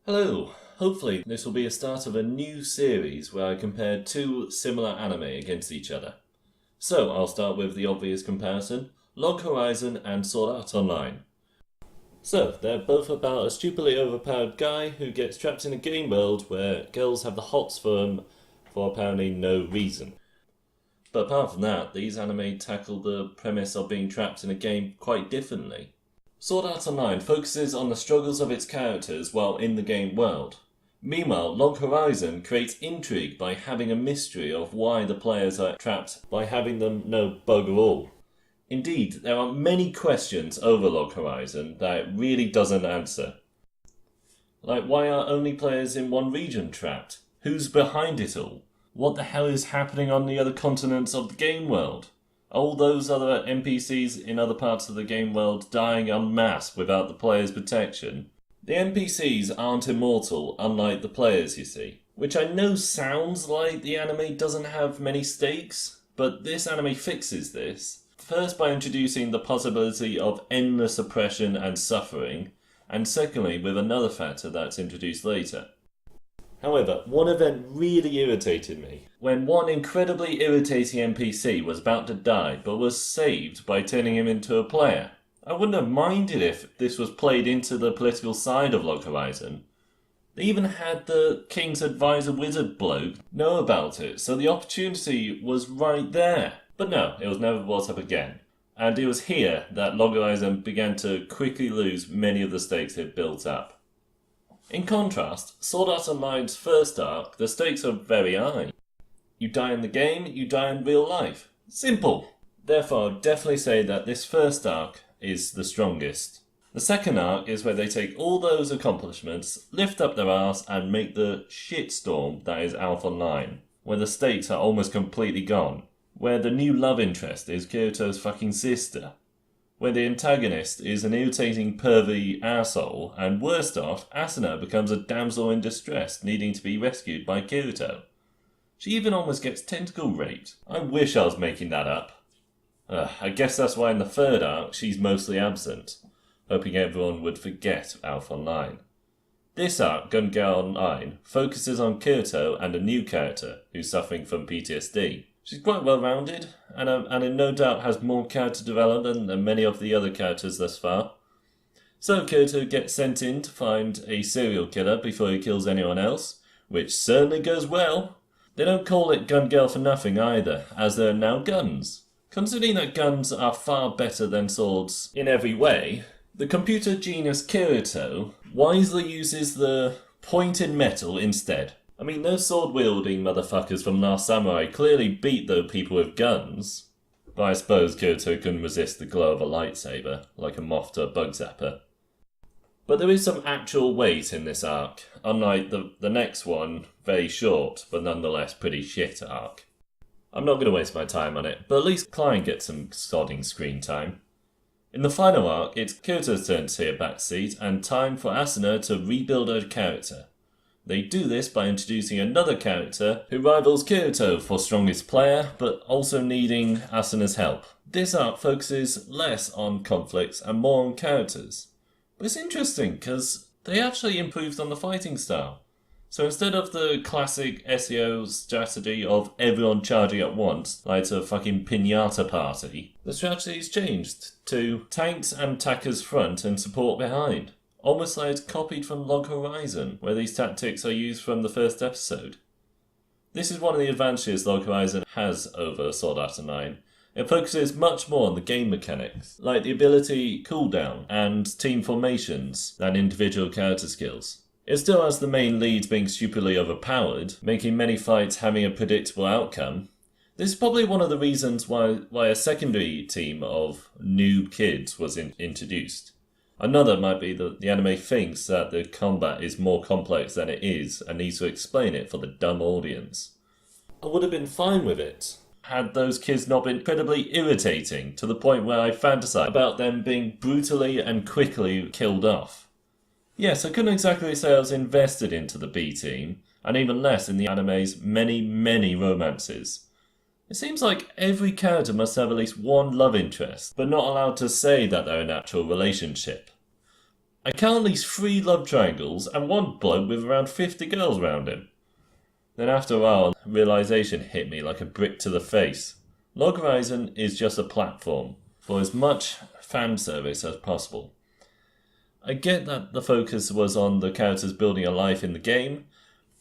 Hello! Hopefully this will be a start of a new series where I compare two similar anime against each other. So I'll start with the obvious comparison, Log Horizon and Sword Art Online. So they're both about a stupidly overpowered guy who gets trapped in a game world where girls have the hots for him for apparently no reason. But apart from that, these anime tackle the premise of being trapped in a game quite differently. Sword Art Online focuses on the struggles of its characters while in the game world. Meanwhile, Log Horizon creates intrigue by having a mystery of why the players are trapped by having them know bugger all. Indeed, there are many questions over Log Horizon that it really doesn't answer. Like, why are only players in one region trapped? Who's behind it all? What the hell is happening on the other continents of the game world? All those other NPCs in other parts of the game world dying en masse without the player's protection. The NPCs aren't immortal, unlike the players, you see. Which I know sounds like the anime doesn't have many stakes, but this anime fixes this. First by introducing the possibility of endless oppression and suffering, and secondly with another factor that's introduced later. However, one event really irritated me. When one incredibly irritating NPC was about to die, but was saved by turning him into a player. I wouldn't have minded if this was played into the political side of Log Horizon. They even had the King's Advisor wizard bloke know about it, so the opportunity was right there. But no, it was never brought up again. And it was here that Log Horizon began to quickly lose many of the stakes it built up. In contrast, Sword Art Online's first arc, the stakes are very high. You die in the game, you die in real life. Simple! Therefore, I'd definitely say that this first arc is the strongest. The second arc is where they take all those accomplishments, lift up their arse, and make the shitstorm that is Alpha Online, where the stakes are almost completely gone, where the new love interest is Kirito's fucking sister, where the antagonist is an irritating pervy asshole, and worst off, Asuna becomes a damsel in distress needing to be rescued by Kirito. She even almost gets tentacle raped. I wish I was making that up. I guess that's why in the third arc she's mostly absent, hoping everyone would forget Alpha Online. This arc, Gun Girl Online, focuses on Kirito and a new character who's suffering from PTSD. She's quite well rounded, and no doubt has more character development than many of the other characters thus far. So Kirito gets sent in to find a serial killer before he kills anyone else, which certainly goes well. They don't call it Gun Girl for nothing either, as there are now guns. Considering that guns are far better than swords in every way, the computer genius Kirito wisely uses the pointed metal instead. I mean, those sword-wielding motherfuckers from Last Samurai clearly beat those people with guns. But I suppose Kirito couldn't resist the glow of a lightsaber, like a moth to a bug zapper. But there is some actual weight in this arc, unlike the next one, very short, but nonetheless pretty shit arc. I'm not going to waste my time on it, but at least Klein gets some sodding screen time. In the final arc, it's Kirito's turn to take a back seat, and time for Asuna to rebuild her character. They do this by introducing another character who rivals Kirito for strongest player, but also needing Asuna's help. This arc focuses less on conflicts and more on characters. But it's interesting because they actually improved on the fighting style. So instead of the classic SEO strategy of everyone charging at once, like a fucking piñata party, the strategy's changed to tanks and attackers front and support behind. Almost like it's copied from Log Horizon, where these tactics are used from the first episode. This is one of the advantages Log Horizon has over Sword Art Online. It focuses much more on the game mechanics, like the ability cooldown and team formations, than individual character skills. It still has the main lead being stupidly overpowered, making many fights having a predictable outcome. This is probably one of the reasons why a secondary team of noob kids was introduced. Another might be that the anime thinks that the combat is more complex than it is and needs to explain it for the dumb audience. I would have been fine with it had those kids not been incredibly irritating to the point where I fantasize about them being brutally and quickly killed off. Yes, I couldn't exactly say I was invested into the B team, and even less in the anime's many romances. It seems like every character must have at least one love interest, but not allowed to say that they're in an actual relationship. I count at least 3 love triangles and one bloke with around 50 girls around him. Then after a while, realisation hit me like a brick to the face. Log Horizon is just a platform for as much fan service as possible. I get that the focus was on the characters building a life in the game,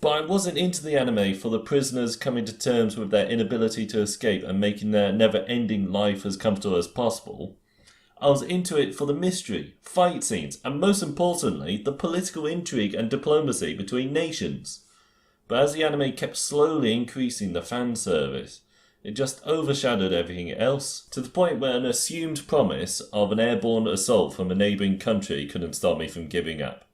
but I wasn't into the anime for the prisoners coming to terms with their inability to escape and making their never-ending life as comfortable as possible. I was into it for the mystery, fight scenes, and most importantly, the political intrigue and diplomacy between nations. But as the anime kept slowly increasing the fan service, it just overshadowed everything else, to the point where an assumed promise of an airborne assault from a neighbouring country couldn't stop me from giving up.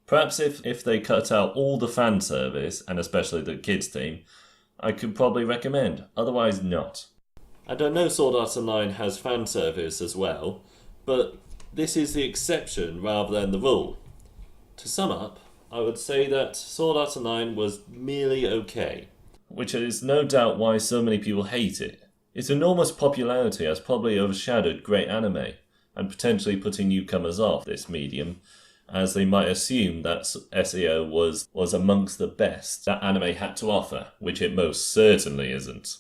Perhaps if they cut out all the fan service, and especially the kids team, I could probably recommend, otherwise not. And I know Sword Art Online has fan service as well, but this is the exception rather than the rule. To sum up, I would say that Sword Art Online was merely okay, which is no doubt why so many people hate it. Its enormous popularity has probably overshadowed great anime, and potentially putting newcomers off this medium, as they might assume that SAO was amongst the best that anime had to offer, which it most certainly isn't.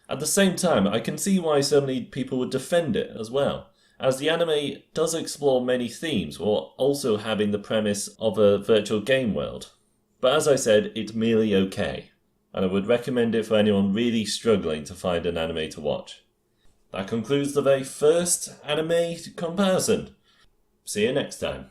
At the same time, I can see why so many people would defend it as well, as the anime does explore many themes while also having the premise of a virtual game world. But as I said, it's merely okay, and I would recommend it for anyone really struggling to find an anime to watch. That concludes the very first anime comparison. See you next time.